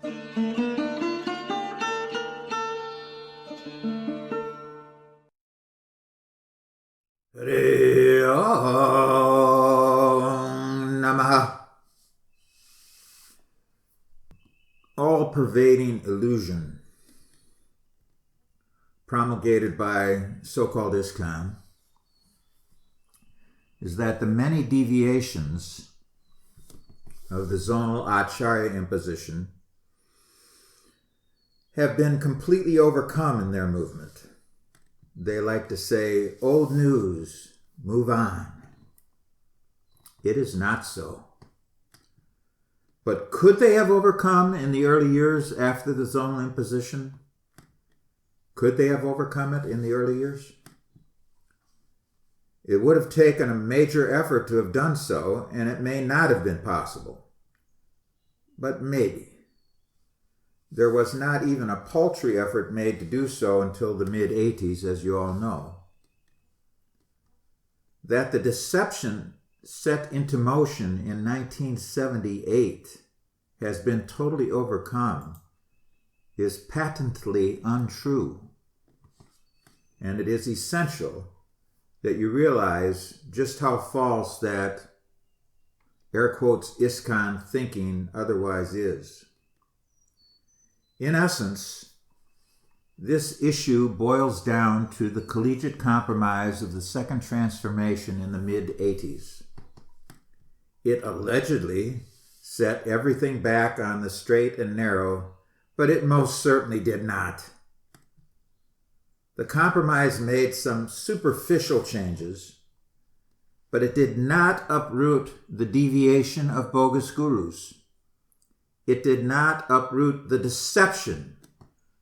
Hare Om Namaha. All-pervading illusion promulgated by so-called ISKCON is that the many deviations of the zonal Acharya imposition have been completely overcome in their movement. They like to say, old news, move on. It is not so. But could they have overcome in the early years after the zonal imposition? Could they have overcome it in the early years? It would have taken a major effort to have done so, and it may not have been possible. But maybe. There was not even a paltry effort made to do so until the mid-80s, as you all know. That the deception set into motion in 1978 has been totally overcome is patently untrue. And it is essential that you realize just how false that, air quotes, ISKCON thinking otherwise is. In essence, this issue boils down to the collegiate compromise of the Second Transformation in the mid-80s. It allegedly set everything back on the straight and narrow, but it most certainly did not. The compromise made some superficial changes, but it did not uproot the deviation of bogus gurus. It did not uproot the deception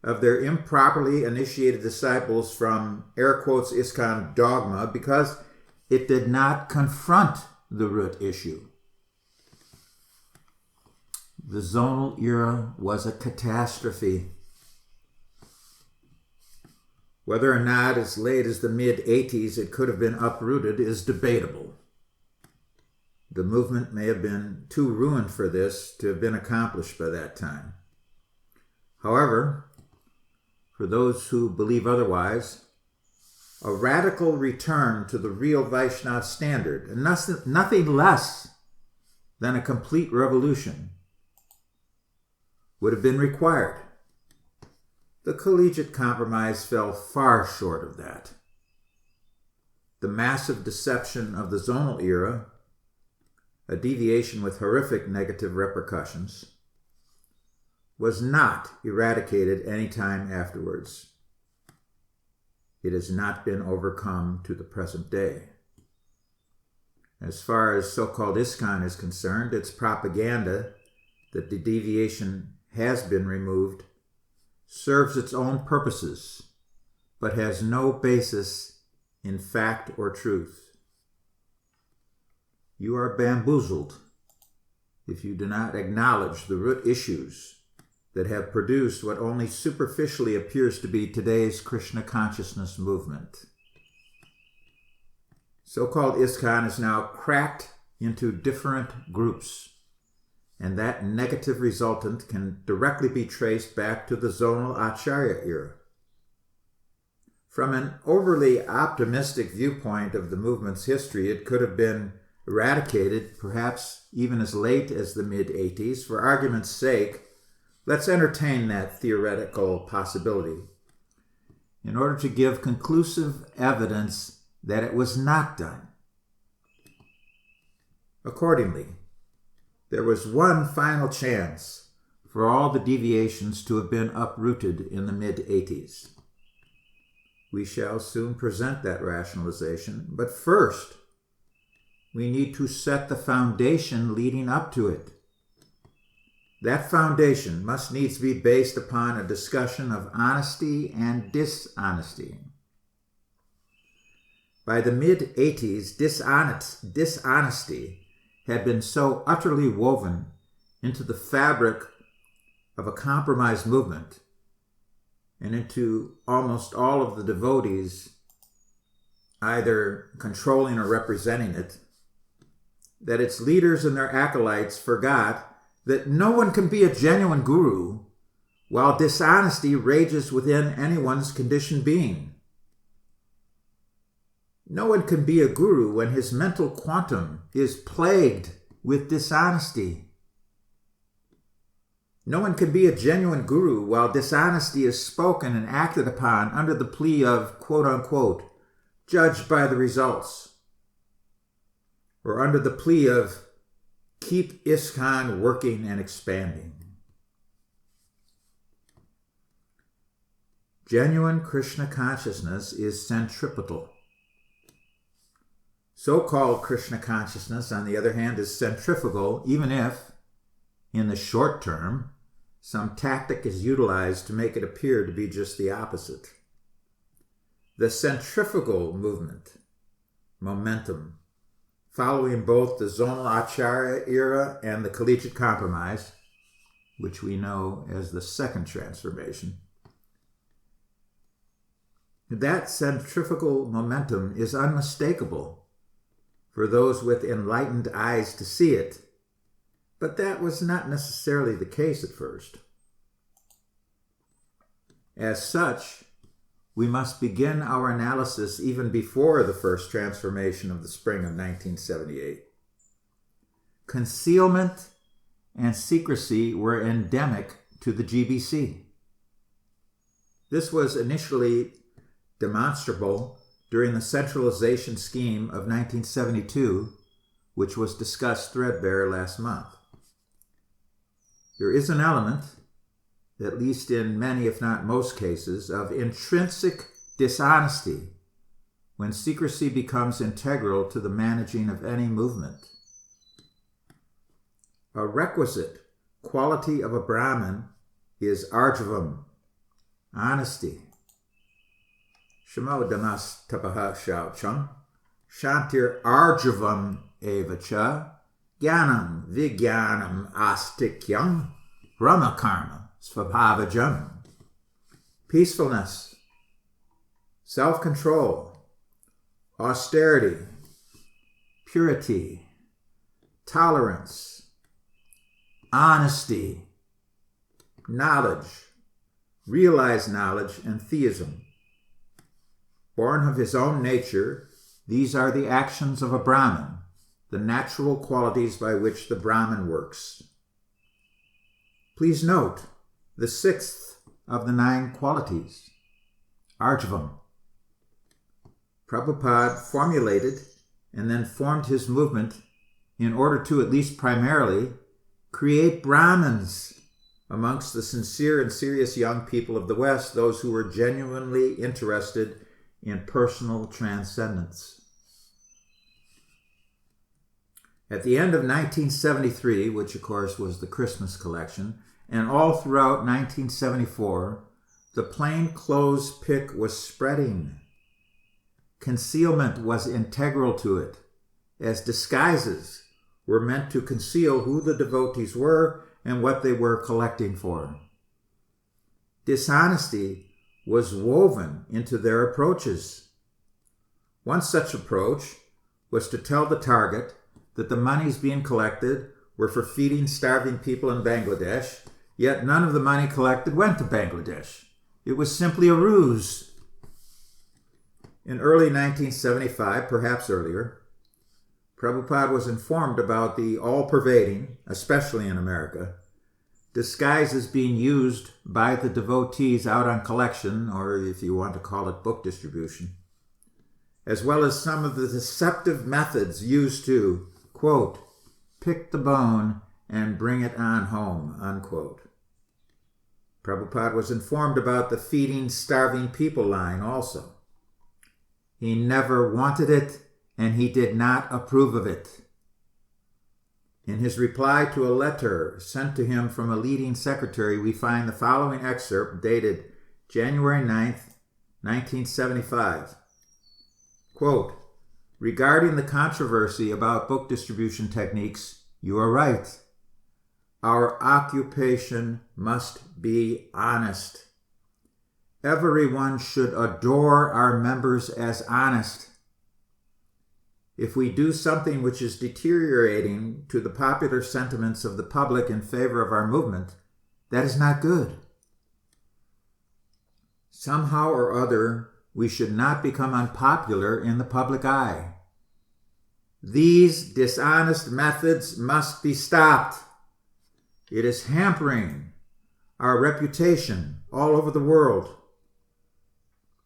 of their improperly initiated disciples from, air quotes, ISKCON dogma, because it did not confront the root issue. The zonal era was a catastrophe. Whether or not as late as the mid-80s it could have been uprooted is debatable. The movement may have been too ruined for this to have been accomplished by that time. However, for those who believe otherwise, a radical return to the real Vaishnava standard, and nothing less than a complete revolution, would have been required. The collegiate compromise fell far short of that. The massive deception of the zonal era, a deviation with horrific negative repercussions, was not eradicated any time afterwards. It has not been overcome to the present day. As far as so-called ISKCON is concerned, its propaganda that the deviation has been removed serves its own purposes, but has no basis in fact or truth. You are bamboozled if you do not acknowledge the root issues that have produced what only superficially appears to be today's Krishna consciousness movement. So-called ISKCON is now cracked into different groups, and that negative resultant can directly be traced back to the zonal Acharya era. From an overly optimistic viewpoint of the movement's history, it could have been eradicated, perhaps even as late as the mid-80s. For argument's sake, let's entertain that theoretical possibility in order to give conclusive evidence that it was not done. Accordingly, there was one final chance for all the deviations to have been uprooted in the mid-80s. We shall soon present that rationalization, but first, we need to set the foundation leading up to it. That foundation must needs be based upon a discussion of honesty and dishonesty. By the mid-80s, dishonesty had been so utterly woven into the fabric of a compromise movement and into almost all of the devotees either controlling or representing it, that its leaders and their acolytes forgot that no one can be a genuine guru while dishonesty rages within anyone's conditioned being. No one can be a guru when his mental quantum is plagued with dishonesty. No one can be a genuine guru while dishonesty is spoken and acted upon under the plea of, quote unquote, judged by the results, or under the plea of keep ISKCON working and expanding. Genuine Krishna consciousness is centripetal. So-called Krishna consciousness, on the other hand, is centrifugal, even if, in the short term, some tactic is utilized to make it appear to be just the opposite. The centrifugal movement, momentum, following both the zonal acharya era and the collegiate compromise, which we know as the second transformation, that centrifugal momentum is unmistakable for those with enlightened eyes to see it, but that was not necessarily the case at first. As such, we must begin our analysis even before the first transformation of the spring of 1978. Concealment and secrecy were endemic to the GBC. This was initially demonstrable during the centralization scheme of 1972, which was discussed threadbare last month. There is an element, at least in many if not most cases, of intrinsic dishonesty when secrecy becomes integral to the managing of any movement. A requisite quality of a Brahmin is arjavam, honesty. Shamo damas tapaha shaucham, shantir arjavam evacha, jnanam vigyanam astikyam, brahmakarma svabhavajam. Peacefulness, self-control, austerity, purity, tolerance, honesty, knowledge, realized knowledge, and theism. Born of his own nature, these are the actions of a Brahmin, the natural qualities by which the Brahmin works. Please note the sixth of the 9 qualities, arjavam. Prabhupada formulated and then formed his movement in order to, at least primarily, create Brahmins amongst the sincere and serious young people of the West, those who were genuinely interested in personal transcendence. At the end of 1973, which of course was the Christmas collection, and all throughout 1974, the plainclothes pick was spreading. Concealment was integral to it, as disguises were meant to conceal who the devotees were and what they were collecting for. Dishonesty was woven into their approaches. One such approach was to tell the target that the monies being collected were for feeding starving people in Bangladesh, yet none of the money collected went to Bangladesh. It was simply a ruse. In early 1975, perhaps earlier, Prabhupada was informed about the all-pervading, especially in America, disguises being used by the devotees out on collection, or if you want to call it book distribution, as well as some of the deceptive methods used to, quote, pick the bone and bring it on home, unquote. Prabhupada was informed about the feeding starving people line also. He never wanted it, and he did not approve of it. In his reply to a letter sent to him from a leading secretary, we find the following excerpt dated January 9th, 1975. Quote, regarding the controversy about book distribution techniques, you are right. Our occupation must be honest. Everyone should adore our members as honest. if we do something which is deteriorating to the popular sentiments of the public in favor of our movement, that is not good. Somehow or other, we should not become unpopular in the public eye. These dishonest methods must be stopped. It is hampering our reputation all over the world.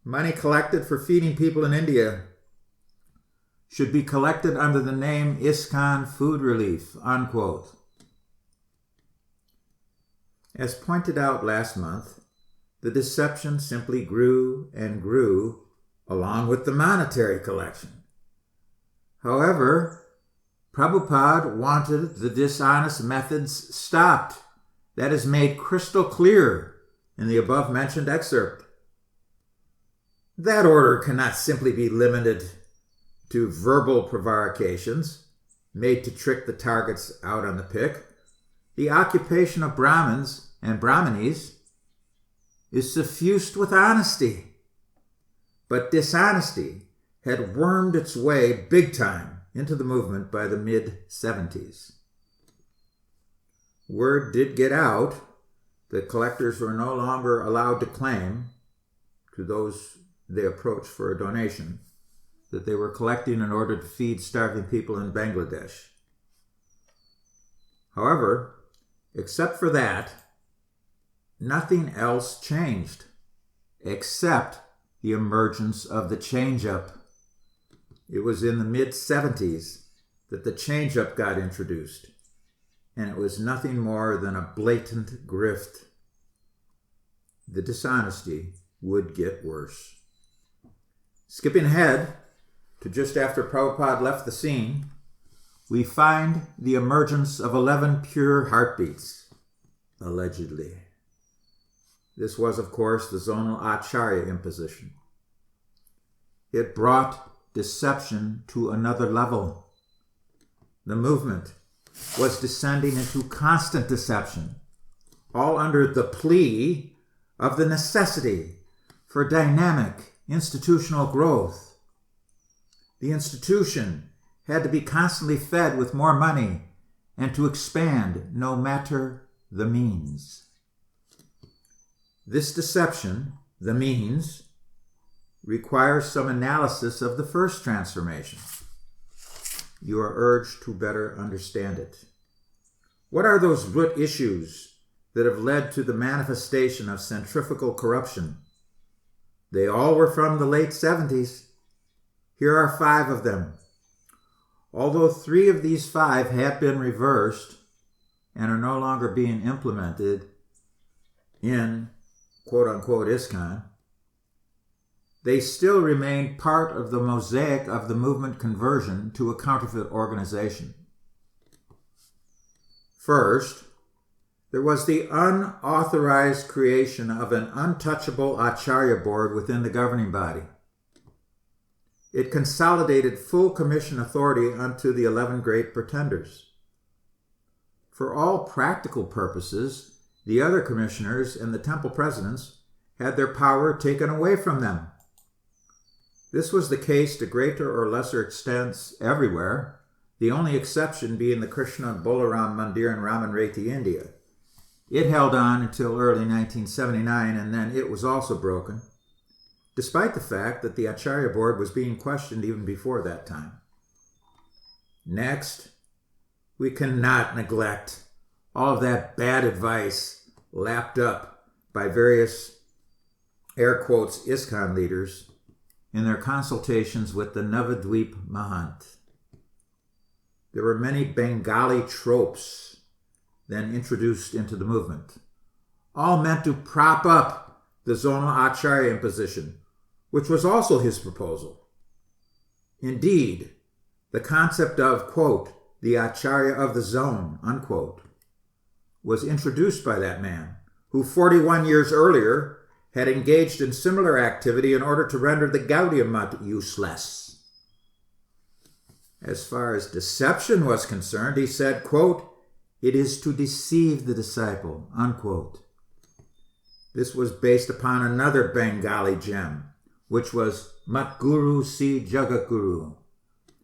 Money collected for feeding people in India should be collected under the name ISKCON Food Relief, unquote. As pointed out last month, the deception simply grew and grew along with the monetary collection. However, Prabhupada wanted the dishonest methods stopped. That is made crystal clear in the above-mentioned excerpt. That order cannot simply be limited to verbal prevarications made to trick the targets out on the pick. The occupation of Brahmins and Brahmanis is suffused with honesty. But dishonesty had wormed its way big time into the movement by the mid-70s. Word did get out that collectors were no longer allowed to claim to those they approached for a donation that they were collecting in order to feed starving people in Bangladesh. However, except for that, nothing else changed except the emergence of the change-up. It was in the mid-70s that the change-up got introduced, and it was nothing more than a blatant grift. The dishonesty would get worse. Skipping ahead to just after Prabhupada left the scene, we find the emergence of 11 pure heartbeats, allegedly. This was, of course, the zonal acharya imposition. It brought deception to another level. The movement was descending into constant deception, all under the plea of the necessity for dynamic institutional growth. The institution had to be constantly fed with more money and to expand no matter the means. This deception, the means, requires some analysis of the first transformation. You are urged to better understand it. What are those root issues that have led to the manifestation of centrifugal corruption? They all were from the late 70s. Here are 5 of them. Although 3 of these 5 have been reversed and are no longer being implemented in quote-unquote ISKCON, they still remain part of the mosaic of the movement conversion to a counterfeit organization. First, there was the unauthorized creation of an untouchable Acharya board within the governing body. It consolidated full commission authority unto the 11 great pretenders. For all practical purposes, the other commissioners and the temple presidents had their power taken away from them. This was the case to greater or lesser extents everywhere, the only exception being the Krishna Bolaram Mandir in Raman Reti, India. It held on until early 1979, and then it was also broken, despite the fact that the Acharya board was being questioned even before that time. Next, we cannot neglect all of that bad advice lapped up by various, air quotes, ISKCON leaders in their consultations with the Navadvip Mahant. There were many Bengali tropes then introduced into the movement, all meant to prop up the zonal Acharya imposition, which was also his proposal. Indeed, the concept of, quote, the Acharya of the zone, unquote, was introduced by that man, who 41 years earlier had engaged in similar activity in order to render the Gaudiya Mat useless. As far as deception was concerned, he said, quote, it is to deceive the disciple, unquote. This was based upon another Bengali gem, which was Mat Guru Si Jagat Guru,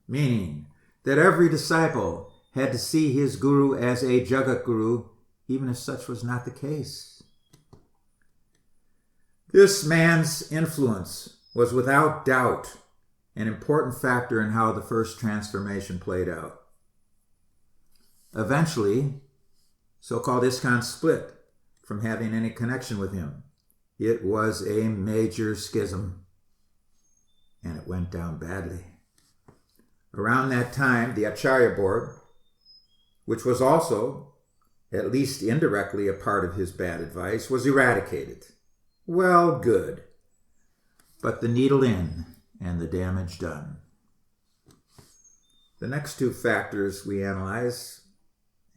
meaning that every disciple had to see his guru as a Jagat Guru, even if such was not the case. This man's influence was without doubt an important factor in how the first transformation played out. Eventually, so-called ISKCON split from having any connection with him. It was a major schism, and it went down badly. Around that time, the Acharya board, which was also, at least indirectly, a part of his bad advice, was eradicated. Well, good. But the needle in and the damage done. The next two factors we analyze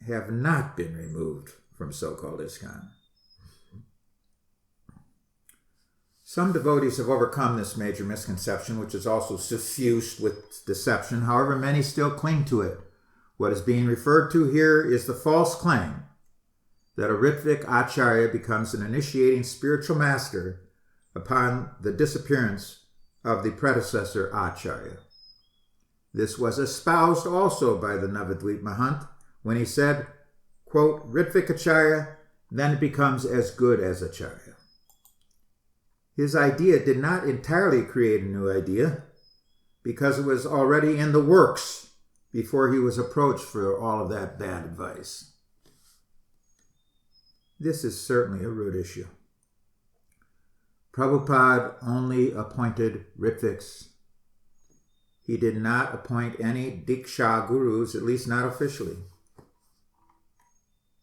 have not been removed from so-called ISKCON. Some devotees have overcome this major misconception, which is also suffused with deception. However, many still cling to it. What is being referred to here is the false claim that a Ritvik Acharya becomes an initiating spiritual master upon the disappearance of the predecessor Acharya. This was espoused also by the Navadvip Mahant when he said, quote, Ritvik Acharya then becomes as good as Acharya. His idea did not entirely create a new idea because it was already in the works before he was approached for all of that bad advice. This is certainly a root issue. Prabhupada only appointed Ritviks. He did not appoint any Diksha gurus, at least not officially.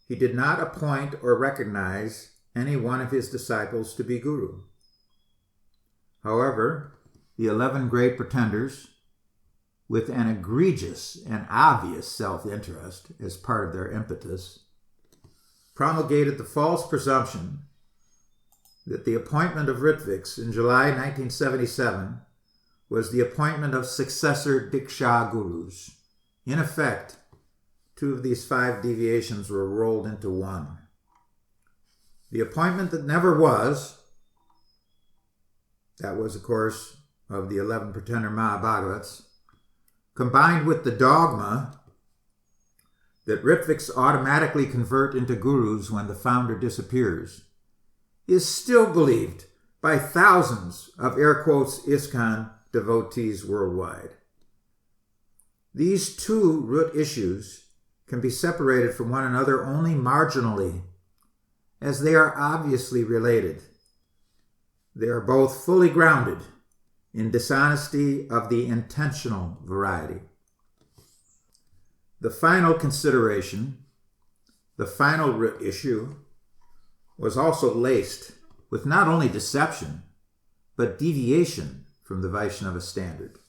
He did not appoint or recognize any one of his disciples to be guru. However, the 11 great pretenders, with an egregious and obvious self-interest as part of their impetus, promulgated the false presumption that the appointment of Ritviks in July 1977 was the appointment of successor Diksha gurus. In effect, 2 of these 5 deviations were rolled into one. The appointment that never was, that was, of course, of the 11 pretender Mahabhagavats, combined with the dogma that Ritviks automatically convert into gurus when the founder disappears, is still believed by thousands of air quotes ISKCON devotees worldwide. These 2 root issues can be separated from one another only marginally, as they are obviously related. They are both fully grounded in dishonesty of the intentional variety. The final consideration, the final root issue, was also laced with not only deception, but deviation from the Vaishnava standard.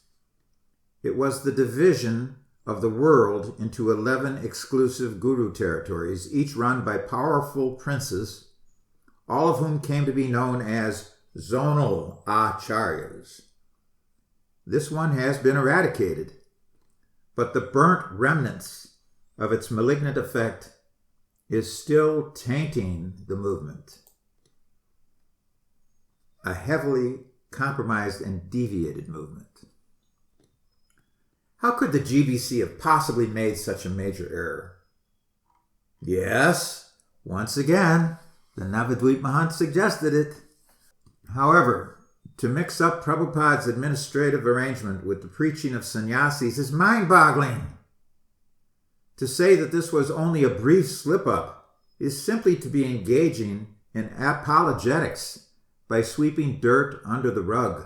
It was the division of the world into 11 exclusive guru territories, each run by powerful princes, all of whom came to be known as zonal acharyas. This one has been eradicated, but the burnt remnants of its malignant effect is still tainting the movement. A heavily compromised and deviated movement. How could the GBC have possibly made such a major error? Yes, once again, the Navadvip Mahant suggested it. However, to mix up Prabhupada's administrative arrangement with the preaching of sannyasis is mind-boggling. To say that this was only a brief slip-up is simply to be engaging in apologetics by sweeping dirt under the rug.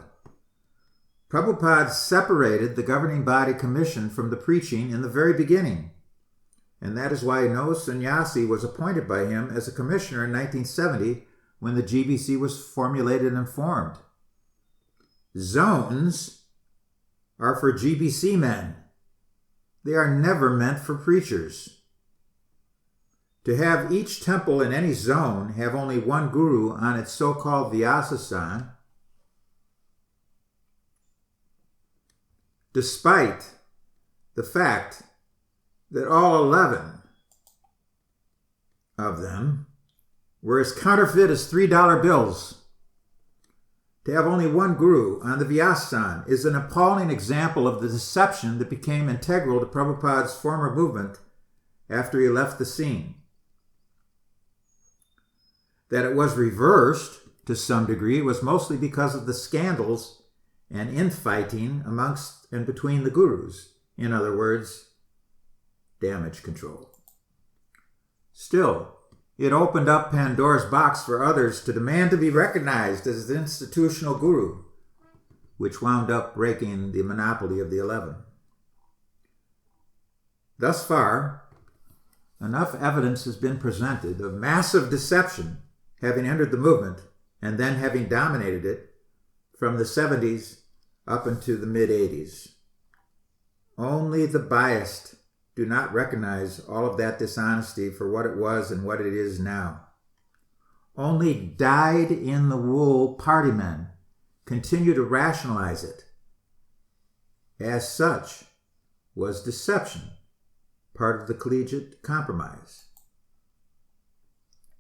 Prabhupada separated the governing body commission from the preaching in the very beginning, and that is why no sannyasi was appointed by him as a commissioner in 1970 when the GBC was formulated and formed. Zones are for GBC men. They are never meant for preachers. To have each temple in any zone have only one guru on its so-called Vyasasana, despite the fact that all 11 of them were as counterfeit as $3 bills. To have only one guru on the Vyasa is an appalling example of the deception that became integral to Prabhupada's former movement after he left the scene. That it was reversed to some degree was mostly because of the scandals and infighting amongst and between the gurus. In other words, damage control. Still, it opened up Pandora's box for others to demand to be recognized as the institutional guru, which wound up breaking the monopoly of the 11. Thus far, enough evidence has been presented of massive deception having entered the movement and then having dominated it from the 70s up into the mid-80s. Only the biased do not recognize all of that dishonesty for what it was and what it is now. Only dyed-in-the-wool party men continue to rationalize it. As such, was deception part of the collegiate compromise?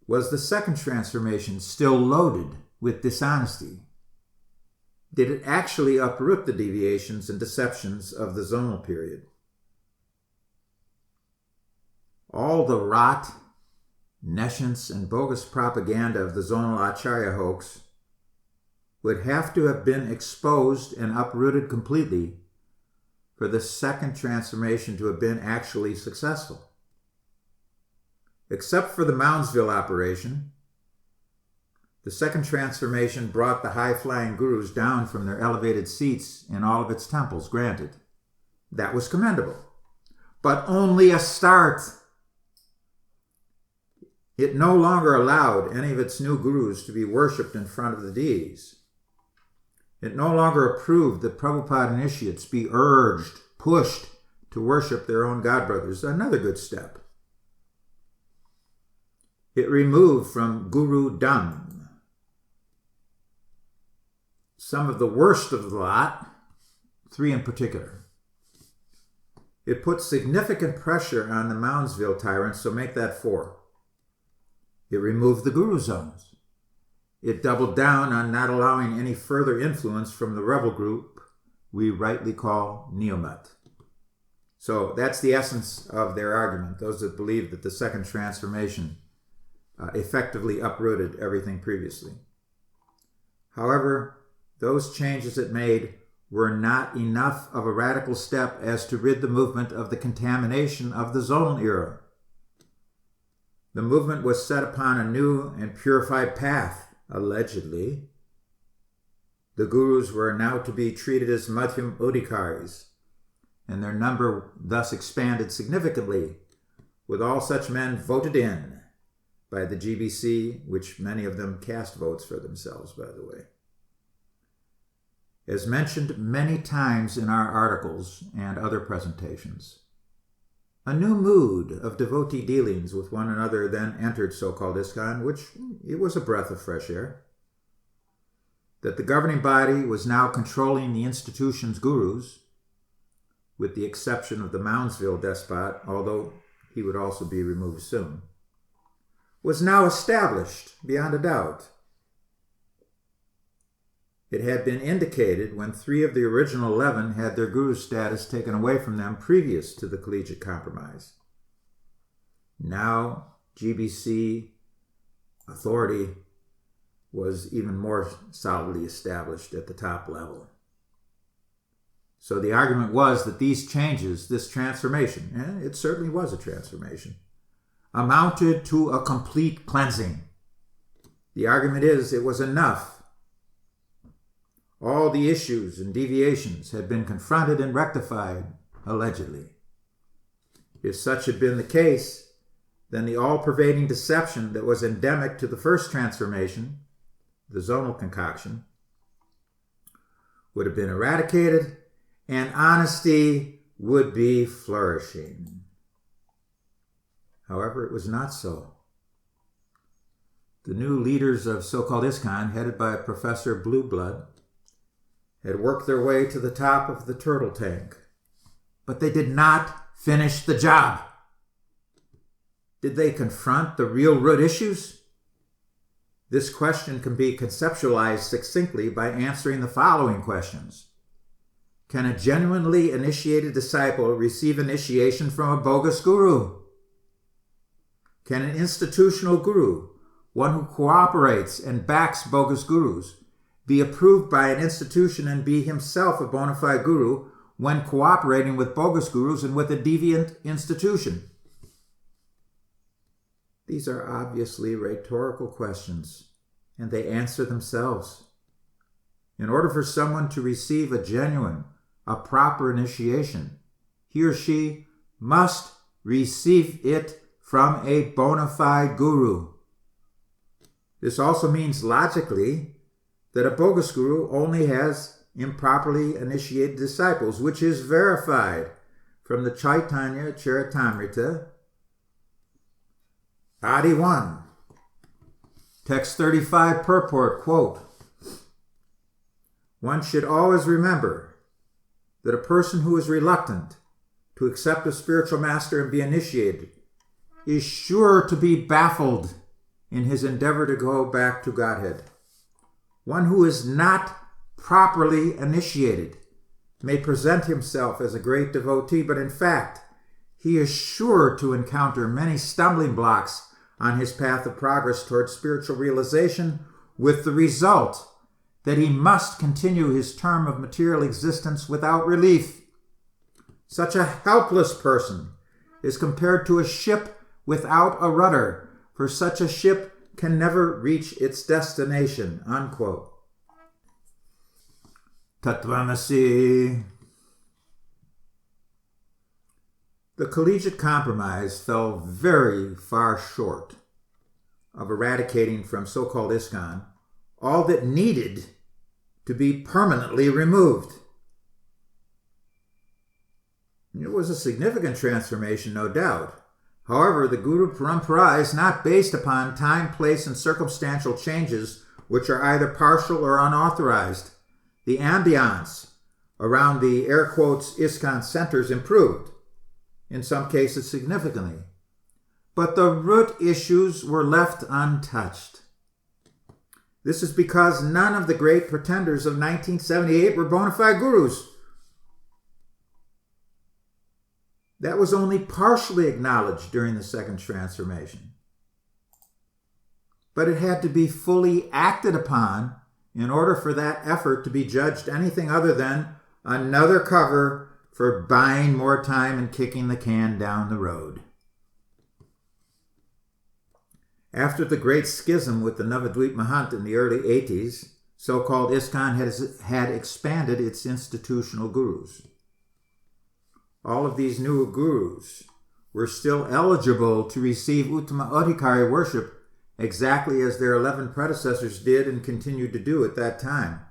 Was the second transformation still loaded with dishonesty? Did it actually uproot the deviations and deceptions of the zonal period? All the rot, nescience, and bogus propaganda of the zonal acharya hoax would have to have been exposed and uprooted completely for the second transformation to have been actually successful. Except for the Moundsville operation, the second transformation brought the high-flying gurus down from their elevated seats in all of its temples, granted. That was commendable, but only a start. It no longer allowed any of its new gurus to be worshipped in front of the deities. It no longer approved that Prabhupada initiates be urged, pushed to worship their own godbrothers, another good step. It removed from Guru-dom some of the worst of the lot, 3 in particular. It put significant pressure on the Moundsville tyrants, so make that 4. It removed the guru zones. It doubled down on not allowing any further influence from the rebel group we rightly call Neomat. So that's the essence of their argument, those that believe that the second transformation effectively uprooted everything previously. However, those changes it made were not enough of a radical step as to rid the movement of the contamination of the zonal era. The movement was set upon a new and purified path, allegedly. The gurus were now to be treated as Madhyam Udhikaris, and their number thus expanded significantly, with all such men voted in by the GBC, which many of them cast votes for themselves, by the way. As mentioned many times in our articles and other presentations, a new mood of devotee dealings with one another then entered so-called ISKCON, which it was a breath of fresh air. That the governing body was now controlling the institution's gurus, with the exception of the Moundsville despot, although he would also be removed soon, was now established beyond a doubt. It had been indicated when 3 of the original 11 had their guru status taken away from them previous to the collegiate compromise. Now, GBC authority was even more solidly established at the top level. So the argument was that these changes, this transformation, and it certainly was a transformation, amounted to a complete cleansing. The argument is it was enough. All the issues and deviations had been confronted and rectified, allegedly. If such had been the case, then the all-pervading deception that was endemic to the first transformation, the zonal concoction, would have been eradicated, and honesty would be flourishing. However, it was not so. The new leaders of so-called ISKCON, headed by Professor Blueblood, had worked their way to the top of the turtle tank. But they did not finish the job. Did they confront the real root issues? This question can be conceptualized succinctly by answering the following questions. Can a genuinely initiated disciple receive initiation from a bogus guru? Can an institutional guru, one who cooperates and backs bogus gurus, be approved by an institution and be himself a bona fide guru when cooperating with bogus gurus and with a deviant institution? These are obviously rhetorical questions, and they answer themselves. In order for someone to receive a proper initiation, he or she must receive it from a bona fide guru. This also means logically that a bogus guru only has improperly initiated disciples, which is verified from the Chaitanya Charitamrita, Adi 1, text 35 purport, quote, "One should always remember that a person who is reluctant to accept a spiritual master and be initiated is sure to be baffled in his endeavor to go back to Godhead. One who is not properly initiated may present himself as a great devotee, but in fact, he is sure to encounter many stumbling blocks on his path of progress towards spiritual realization, with the result that he must continue his term of material existence without relief. Such a helpless person is compared to a ship without a rudder, for such a ship can never reach its destination," unquote. Tattvamasi. The collegiate compromise fell very far short of eradicating from so-called ISKCON all that needed to be permanently removed. It was a significant transformation, no doubt. However, the Guru Parampara is not based upon time, place, and circumstantial changes which are either partial or unauthorized. The ambiance around the air quotes ISKCON centers improved, in some cases significantly, but the root issues were left untouched. This is because none of the great pretenders of 1978 were bona fide gurus. That was only partially acknowledged during the second transformation. But it had to be fully acted upon in order for that effort to be judged anything other than another cover for buying more time and kicking the can down the road. After the great schism with the Navadvip Mahant in the early 80s, so-called ISKCON had expanded its institutional gurus. All of these new gurus were still eligible to receive Uttama Adhikari worship exactly as their 11 predecessors did and continued to do at that time.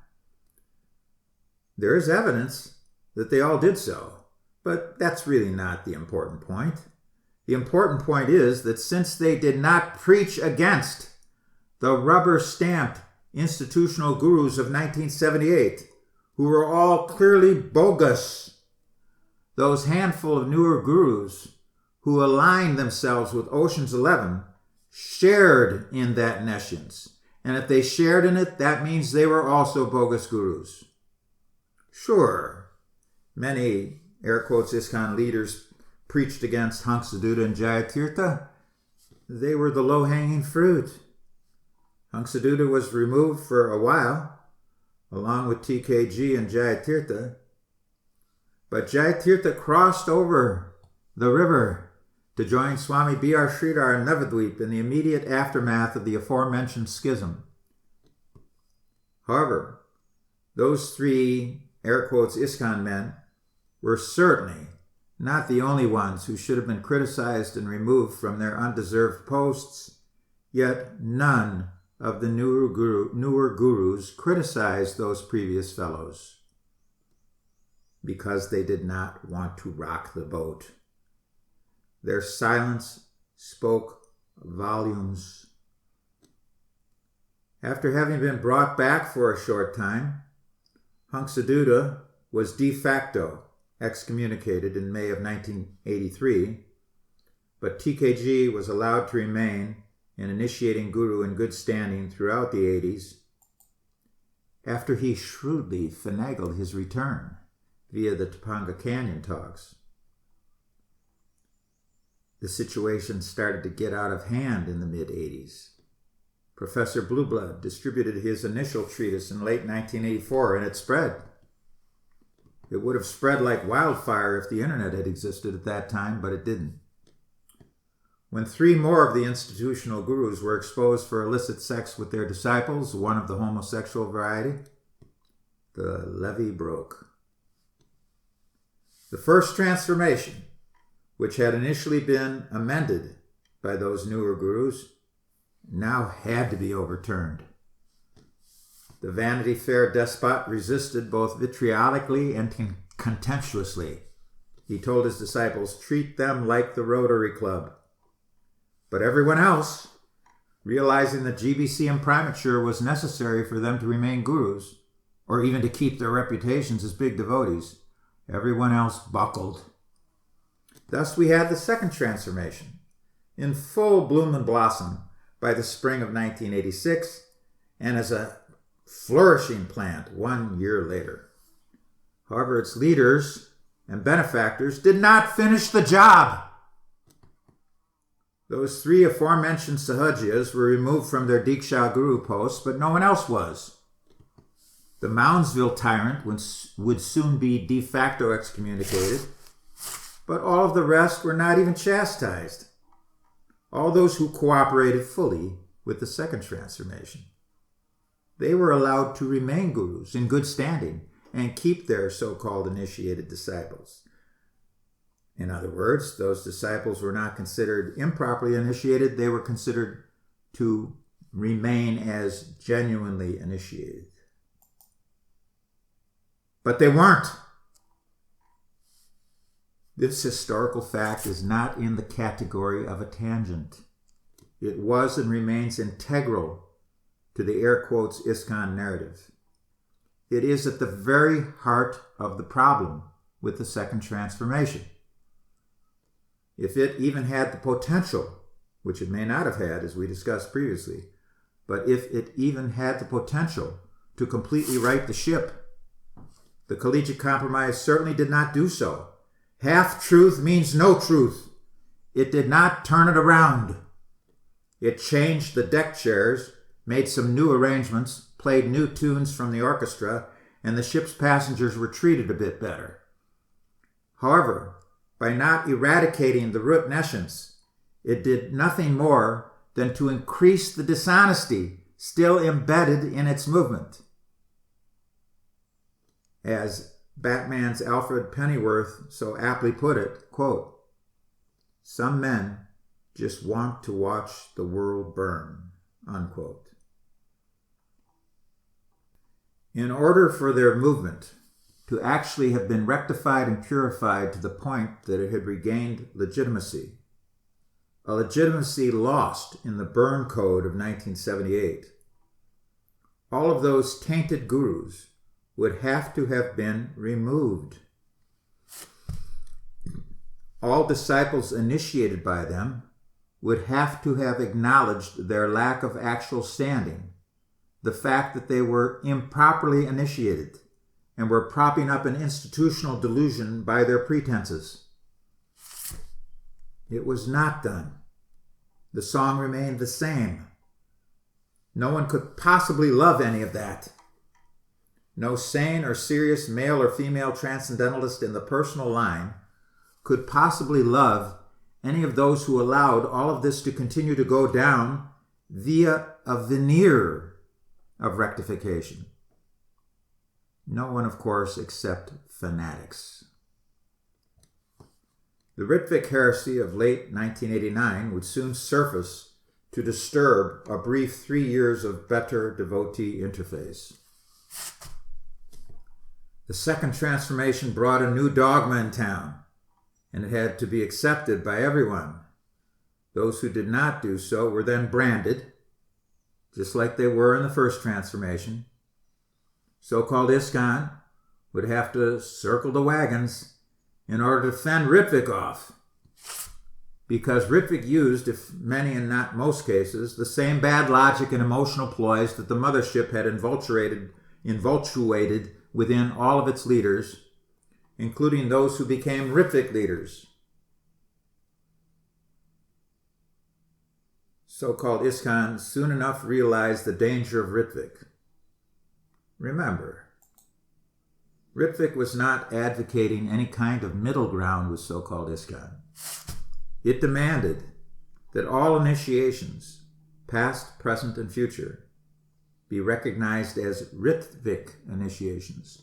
There is evidence that they all did so, but that's really not the important point. The important point is that since they did not preach against the rubber-stamped institutional gurus of 1978, who were all clearly bogus, those handful of newer gurus who aligned themselves with Ocean's 11 shared in that nescience. And if they shared in it, that means they were also bogus gurus. Sure, many, air quotes, ISKCON leaders preached against Hansaduta and Jayatirtha. They were the low-hanging fruit. Hansaduta was removed for a while, along with TKG and Jayatirtha. But Jayatirtha crossed over the river to join Swami B.R. Sridhar in Navadvip in the immediate aftermath of the aforementioned schism. However, those three, air quotes, ISKCON men were certainly not the only ones who should have been criticized and removed from their undeserved posts, yet none of the newer gurus criticized those previous fellows because they did not want to rock the boat. Their silence spoke volumes. After having been brought back for a short time, Hansaduta was de facto excommunicated in May of 1983, but TKG was allowed to remain and initiating guru in good standing throughout the 80s, after he shrewdly finagled his return via the Topanga Canyon talks. The situation started to get out of hand in the mid-80s. Professor Blueblood distributed his initial treatise in late 1984, and it spread. It would have spread like wildfire if the internet had existed at that time, but it didn't. When 3 more of the institutional gurus were exposed for illicit sex with their disciples, one of the homosexual variety, the levee broke. The first transformation, which had initially been amended by those newer gurus, now had to be overturned. The Vanity Fair despot resisted both vitriolically and contemptuously. He told his disciples, treat them like the Rotary Club. But everyone else, realizing that GBC imprimatur was necessary for them to remain gurus, or even to keep their reputations as big devotees, everyone else buckled. Thus we had the second transformation, in full bloom and blossom by the spring of 1986, and as a flourishing plant 1 year later. However, its leaders and benefactors did not finish the job. Those 3 aforementioned Sahajiyas were removed from their Diksha Guru posts, but no one else was. The Moundsville tyrant would soon be de facto excommunicated, but all of the rest were not even chastised. All those who cooperated fully with the second transformation. They were allowed to remain gurus in good standing and keep their so-called initiated disciples. In other words, those disciples were not considered improperly initiated. They were considered to remain as genuinely initiated. But they weren't. This historical fact is not in the category of a tangent. It was and remains integral to the air quotes ISKCON narrative. It is at the very heart of the problem with the second transformation. If it even had the potential, which it may not have had as we discussed previously, but if it even had the potential to completely right the ship, the collegiate compromise certainly did not do so. Half-truth means no truth. It did not turn it around. It changed the deck chairs, made some new arrangements, played new tunes from the orchestra, and the ship's passengers were treated a bit better. However, by not eradicating the root nescience, it did nothing more than to increase the dishonesty still embedded in its movement. As Batman's Alfred Pennyworth so aptly put it, quote, some men just want to watch the world burn, unquote. In order for their movement to actually have been rectified and purified to the point that it had regained legitimacy, a legitimacy lost in the Burn Code of 1978, all of those tainted gurus would have to have been removed. All disciples initiated by them would have to have acknowledged their lack of actual standing, the fact that they were improperly initiated and were propping up an institutional delusion by their pretenses. It was not done. The song remained the same. No one could possibly love any of that. No sane or serious male or female transcendentalist in the personal line could possibly love any of those who allowed all of this to continue to go down via a veneer of rectification. No one, of course, except fanatics. The Ritvik heresy of late 1989 would soon surface to disturb a brief 3 years of better devotee interface. The second transformation brought a new dogma in town, and it had to be accepted by everyone. Those who did not do so were then branded, just like they were in the first transformation. So-called ISKCON would have to circle the wagons in order to fend Ritvik off. because Ritvik used, if many and not most cases, the same bad logic and emotional ploys that the mothership had infatuated within all of its leaders, including those who became Ritvik leaders. So-called ISKCON soon enough realized the danger of Ritvik. Remember, Ritvik was not advocating any kind of middle ground with so-called ISKCON. It demanded that all initiations, past, present, and future, be recognized as Ritvik initiations.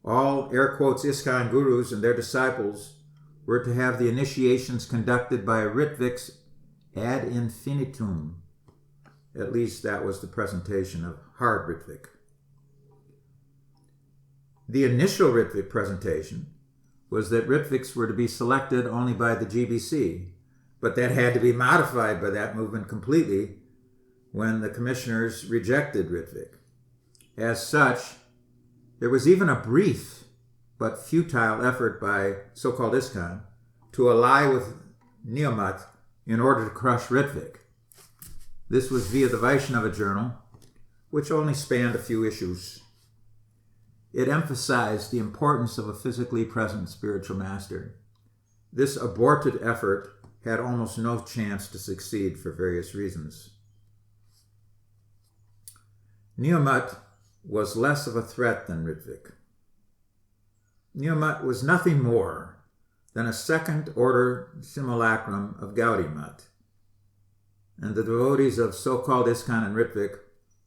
All, air quotes, ISKCON gurus and their disciples were to have the initiations conducted by Ritviks ad infinitum. At least that was the presentation of hard Ritvik. The initial Ritvik presentation was that Ritviks were to be selected only by the GBC, but that had to be modified by that movement completely when the commissioners rejected Ritvik. As such, there was even a brief but futile effort by so-called ISKCON to ally with Niyamat in order to crush Ritvik. This was via the Vaishnava journal, which only spanned a few issues. It emphasized the importance of a physically present spiritual master. This aborted effort had almost no chance to succeed for various reasons. Niyamat was less of a threat than Ritvik. Niyamat was nothing more than a second-order simulacrum of Gaudiya, and the devotees of so-called ISKCON and Ritvik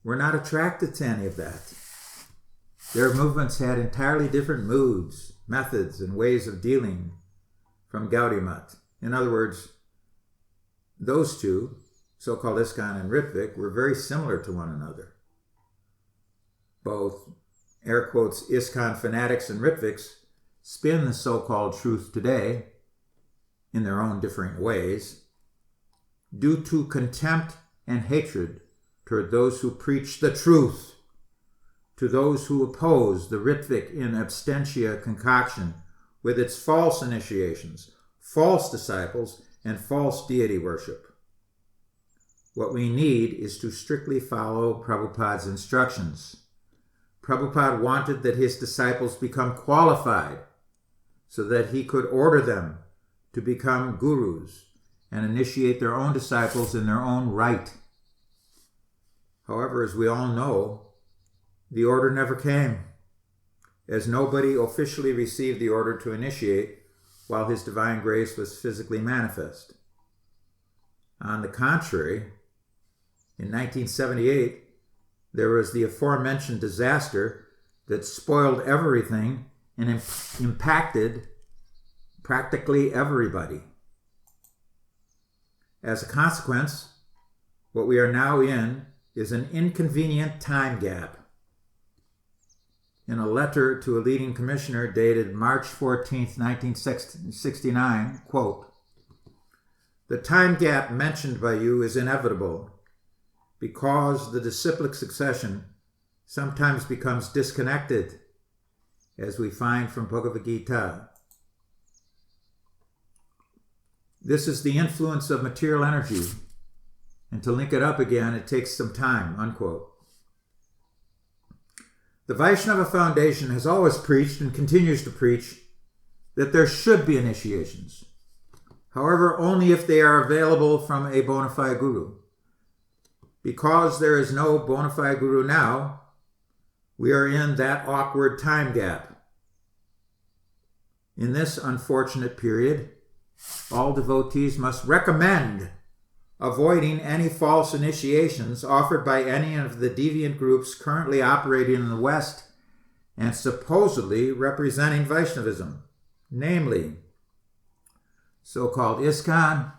were not attracted to any of that. Their movements had entirely different moods, methods, and ways of dealing from Gaudiya. In other words, those two, so-called ISKCON and Ritvik, were very similar to one another. Both, air quotes, ISKCON fanatics and Ritviks spin the so-called truth today in their own different ways due to contempt and hatred toward those who preach the truth, to those who oppose the Ritvik in absentia concoction with its false initiations, false disciples, and false deity worship. What we need is to strictly follow Prabhupada's instructions. Prabhupada wanted that his disciples become qualified so that he could order them to become gurus and initiate their own disciples in their own right. However, as we all know, the order never came, as nobody officially received the order to initiate while his divine grace was physically manifest. On the contrary, in 1978, there was the aforementioned disaster that spoiled everything and impacted practically everybody. As a consequence, what we are now in is an inconvenient time gap. In a letter to a leading commissioner dated March 14, 1969, quote, "The time gap mentioned by you is inevitable because the disciplic succession sometimes becomes disconnected, as we find from Bhagavad Gita. This is the influence of material energy, and to link it up again, it takes some time," unquote. The Vaishnava Foundation has always preached and continues to preach that there should be initiations. However, only if they are available from a bona fide guru. Because there is no bona fide guru now, we are in that awkward time gap. In this unfortunate period, all devotees must recommend avoiding any false initiations offered by any of the deviant groups currently operating in the West and supposedly representing Vaishnavism, namely so-called ISKCON,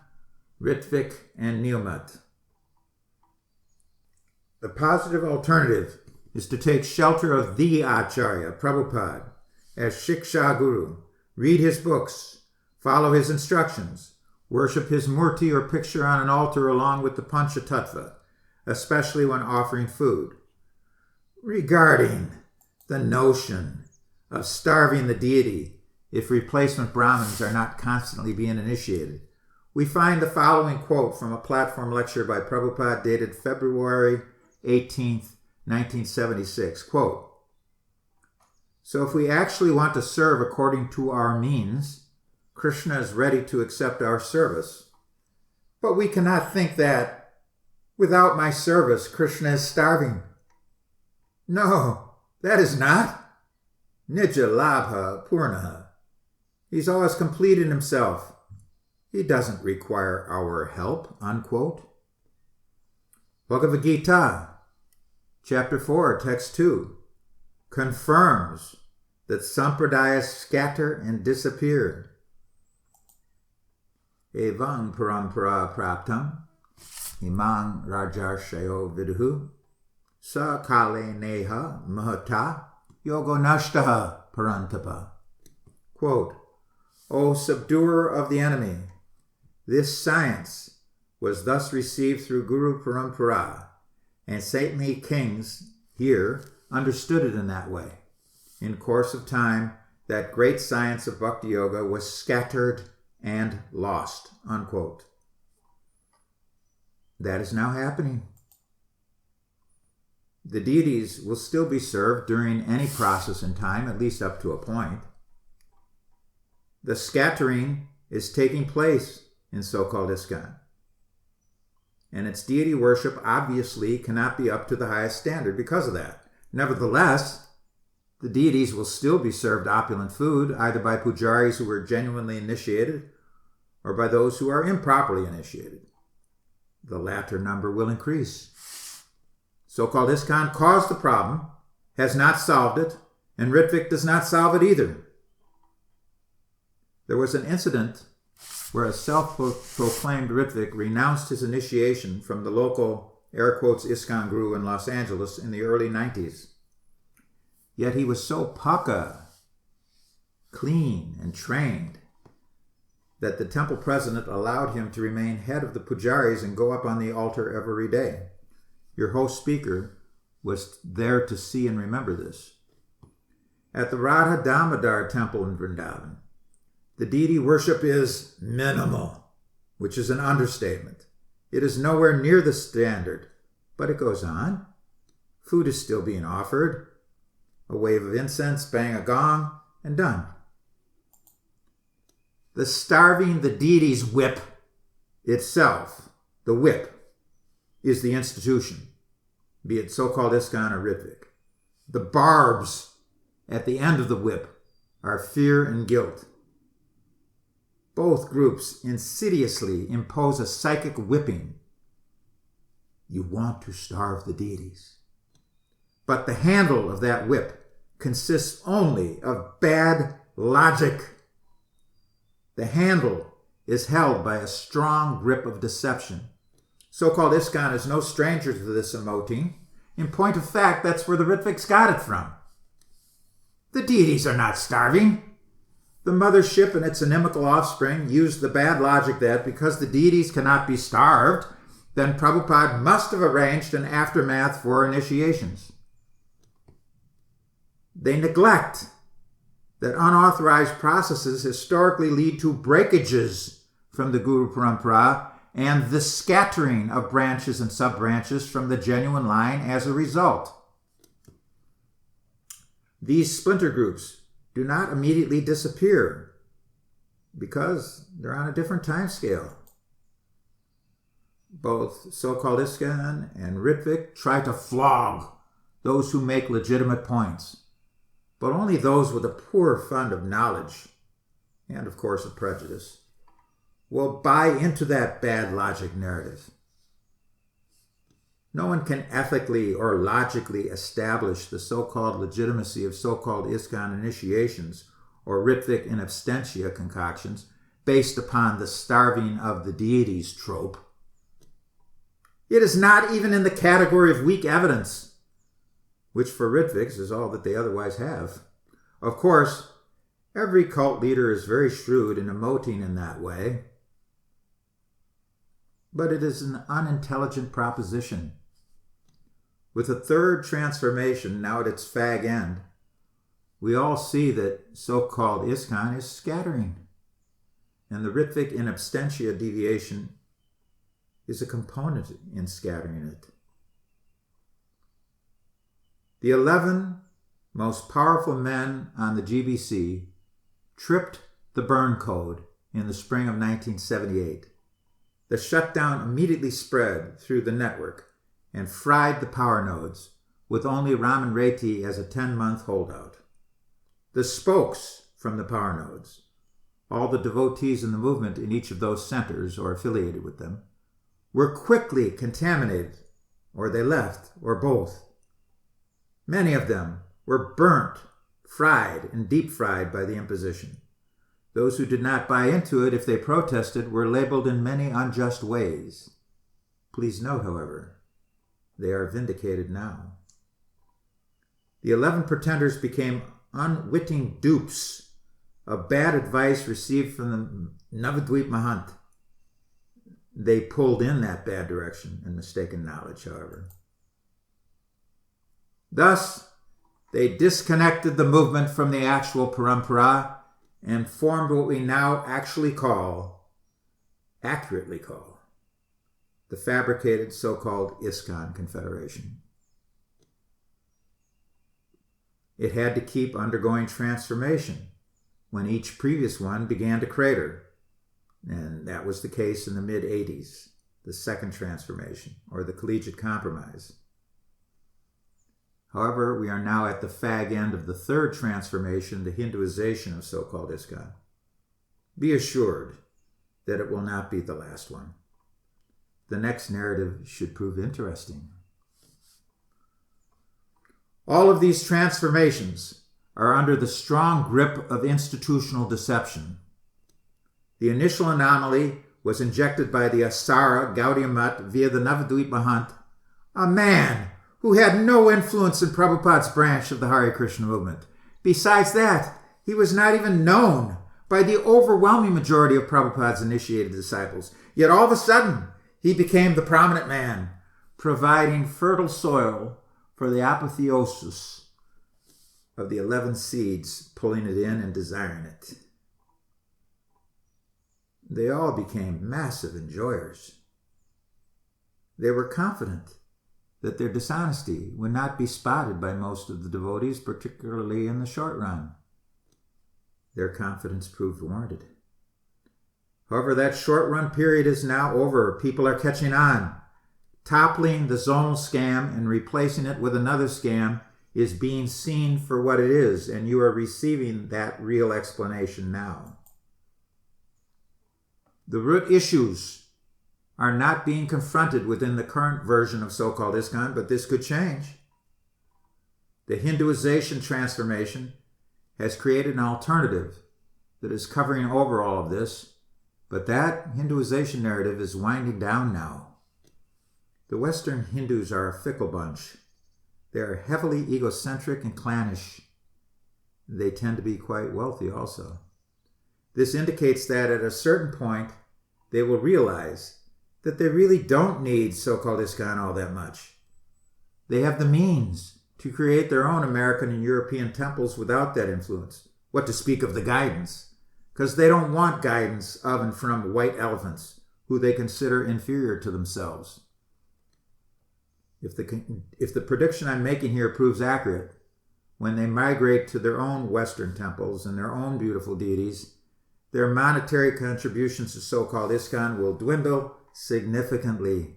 Ritvik, and Niyamat. The positive alternative is to take shelter of the Acharya, Prabhupada, as Shiksha Guru, read his books, follow his instructions, worship his murti or picture on an altar along with the Panchatattva, especially when offering food. Regarding the notion of starving the deity if replacement Brahmins are not constantly being initiated, we find the following quote from a platform lecture by Prabhupada dated February 18th, 1976. Quote, "So if we actually want to serve according to our means, Krishna is ready to accept our service. But we cannot think that, without my service, Krishna is starving. No, that is not. Nija labha purnaha. He's always complete in himself. He doesn't require our help," unquote. Bhagavad Gita, chapter 4, text 2, confirms that sampradayas scatter and disappear. Evang parampara praptam imang rajarshayo viduhu sa kale neha mahata yogo nashtaha parantapa. Quote, "O subduer of the enemy, this science was thus received through Guru Parampara, and saintly kings here understood it in that way. In course of time, that great science of Bhakti Yoga was scattered and lost," unquote. That is now happening. The deities will still be served during any process in time, at least up to a point. The scattering is taking place in so-called ISKCON. And its deity worship obviously cannot be up to the highest standard because of that. Nevertheless, the deities will still be served opulent food, either by pujaris who were genuinely initiated or by those who are improperly initiated. The latter number will increase. So-called ISKCON caused the problem, has not solved it, and Ritvik does not solve it either. There was an incident where a self-proclaimed Ritvik renounced his initiation from the local, air quotes, ISKCON guru in Los Angeles in the early 90s. Yet he was so paka, clean, and trained that the temple president allowed him to remain head of the pujaris and go up on the altar every day. Your host speaker was there to see and remember this. At the Radha Damodar temple in Vrindavan, the deity worship is minimal, which is an understatement. It is nowhere near the standard, but it goes on. Food is still being offered. A wave of incense, bang a gong, and done. The starving the deity's whip itself, the whip, is the institution, be it so-called ISKCON or Ritvik. The barbs at the end of the whip are fear and guilt. Both groups insidiously impose a psychic whipping. You want to starve the deities. But the handle of that whip consists only of bad logic. The handle is held by a strong grip of deception. So-called ISKCON is no stranger to this emoting. In point of fact, that's where the Ritviks got it from. The deities are not starving. The mothership and its inimical offspring used the bad logic that because the deities cannot be starved, then Prabhupada must have arranged an aftermath for initiations. They neglect that unauthorized processes historically lead to breakages from the Guru Parampara and the scattering of branches and sub-branches from the genuine line as a result. These splinter groups do not immediately disappear because they're on a different time scale. Both so-called ISKCON and Ritvik try to flog those who make legitimate points, but only those with a poor fund of knowledge and, of course, of prejudice will buy into that bad logic narrative. No one can ethically or logically establish the so-called legitimacy of so-called ISKCON initiations or Ritvik in absentia concoctions based upon the starving of the deities trope. It is not even in the category of weak evidence, which for Ritviks is all that they otherwise have. Of course, every cult leader is very shrewd in emoting in that way, but it is an unintelligent proposition. With the third transformation now at its fag end, we all see that so-called ISKCON is scattering. and the Ritvik in absentia deviation is a component in scattering it. The 11 most powerful men on the GBC tripped the burn code in the spring of 1978. The shutdown immediately spread through the network and fried the power nodes, with only Raman Reti as a 10-month holdout. The spokes from the power nodes, all the devotees in the movement in each of those centers or affiliated with them, were quickly contaminated, or they left, or both. Many of them were burnt, fried, and deep fried by the imposition. Those who did not buy into it, if they protested, were labeled in many unjust ways. Please note, however, they are vindicated now. The 11 pretenders became unwitting dupes of bad advice received from the Navadvip Mahant. They pulled in that bad direction and mistaken knowledge, however. Thus, they disconnected the movement from the actual parampara and formed what we now accurately call, the fabricated so-called ISKCON Confederation. It had to keep undergoing transformation when each previous one began to crater, and that was the case in the mid-80s, the second transformation, or the collegiate compromise. However, we are now at the fag end of the third transformation, the Hinduization of so-called ISKCON. Be assured that it will not be the last one. The next narrative should prove interesting. All of these transformations are under the strong grip of institutional deception. The initial anomaly was injected by the Asara Gaudiya Math via the Navadvip Mahant, a man who had no influence in Prabhupada's branch of the Hare Krishna movement. Besides that, he was not even known by the overwhelming majority of Prabhupada's initiated disciples. Yet all of a sudden, he became the prominent man, providing fertile soil for the apotheosis of the 11 seeds, pulling it in and desiring it. They all became massive enjoyers. They were confident that their dishonesty would not be spotted by most of the devotees, particularly in the short run. Their confidence proved warranted. However, that short-run period is now over. People are catching on. Toppling the zonal scam and replacing it with another scam is being seen for what it is, and you are receiving that real explanation now. The root issues are not being confronted within the current version of so-called ISKCON, but this could change. The Hinduization transformation has created an alternative that is covering over all of this, but that Hinduization narrative is winding down now. The Western Hindus are a fickle bunch. They are heavily egocentric and clannish. They tend to be quite wealthy also. This indicates that at a certain point, they will realize that they really don't need so-called ISKCON all that much. They have the means to create their own American and European temples without that influence. What to speak of the guidance? Because they don't want guidance of and from white elephants who they consider inferior to themselves. If the prediction I'm making here proves accurate, when they migrate to their own Western temples and their own beautiful deities, their monetary contributions to so-called ISKCON will dwindle significantly.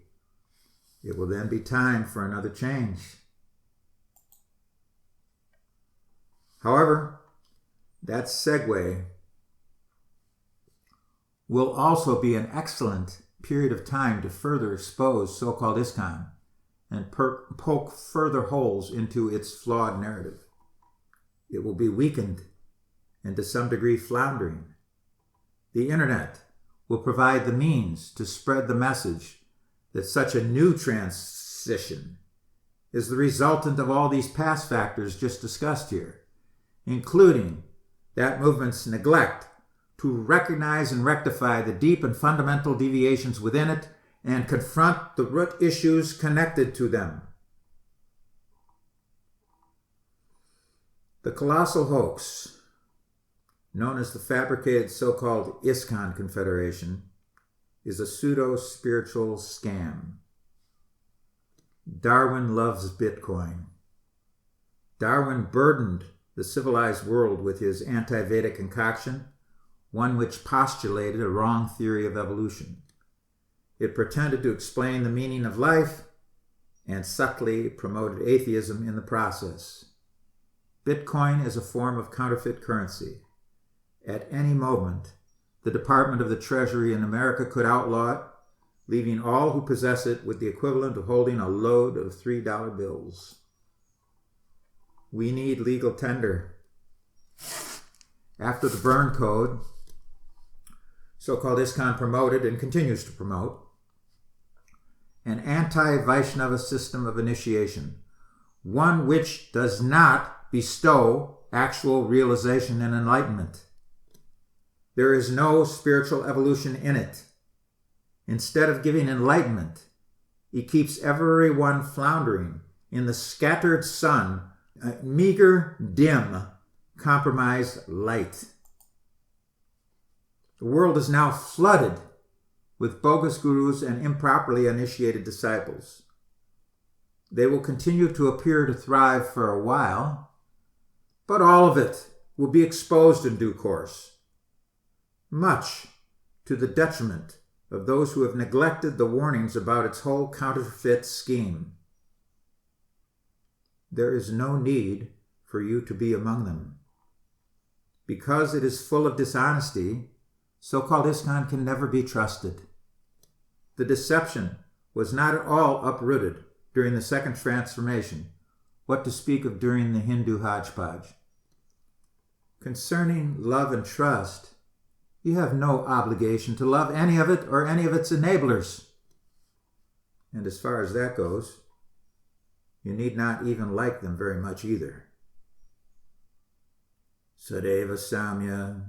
It will then be time for another change. However, that segue will also be an excellent period of time to further expose so-called ISKCON and poke further holes into its flawed narrative. It will be weakened and to some degree floundering. The internet will provide the means to spread the message that such a new transition is the resultant of all these past factors just discussed here, including that movement's neglect to recognize and rectify the deep and fundamental deviations within it and confront the root issues connected to them. The colossal hoax known as the fabricated so-called ISKCON Confederation, is a pseudo-spiritual scam. Darwin loves Bitcoin. Darwin burdened the civilized world with his anti-Vedic concoction, one which postulated a wrong theory of evolution. It pretended to explain the meaning of life and subtly promoted atheism in the process. Bitcoin is a form of counterfeit currency. At any moment, the Department of the Treasury in America could outlaw it, leaving all who possess it with the equivalent of holding a load of $3 bills. We need legal tender. After the Berne Code, so-called ISKCON promoted and continues to promote an anti-Vaishnava system of initiation, one which does not bestow actual realization and enlightenment. There is no spiritual evolution in it. Instead of giving enlightenment, it keeps everyone floundering in the scattered sun, a meager, dim, compromised light. The world is now flooded with bogus gurus and improperly initiated disciples. They will continue to appear to thrive for a while, but all of it will be exposed in due course, much to the detriment of those who have neglected the warnings about its whole counterfeit scheme. There is no need for you to be among them. Because it is full of dishonesty, so-called ISKCON can never be trusted. The deception was not at all uprooted during the Second Transformation, what to speak of during the Hindu hodgepodge. Concerning love and trust, you have no obligation to love any of it or any of its enablers. And as far as that goes, you need not even like them very much either. Sadeva Samya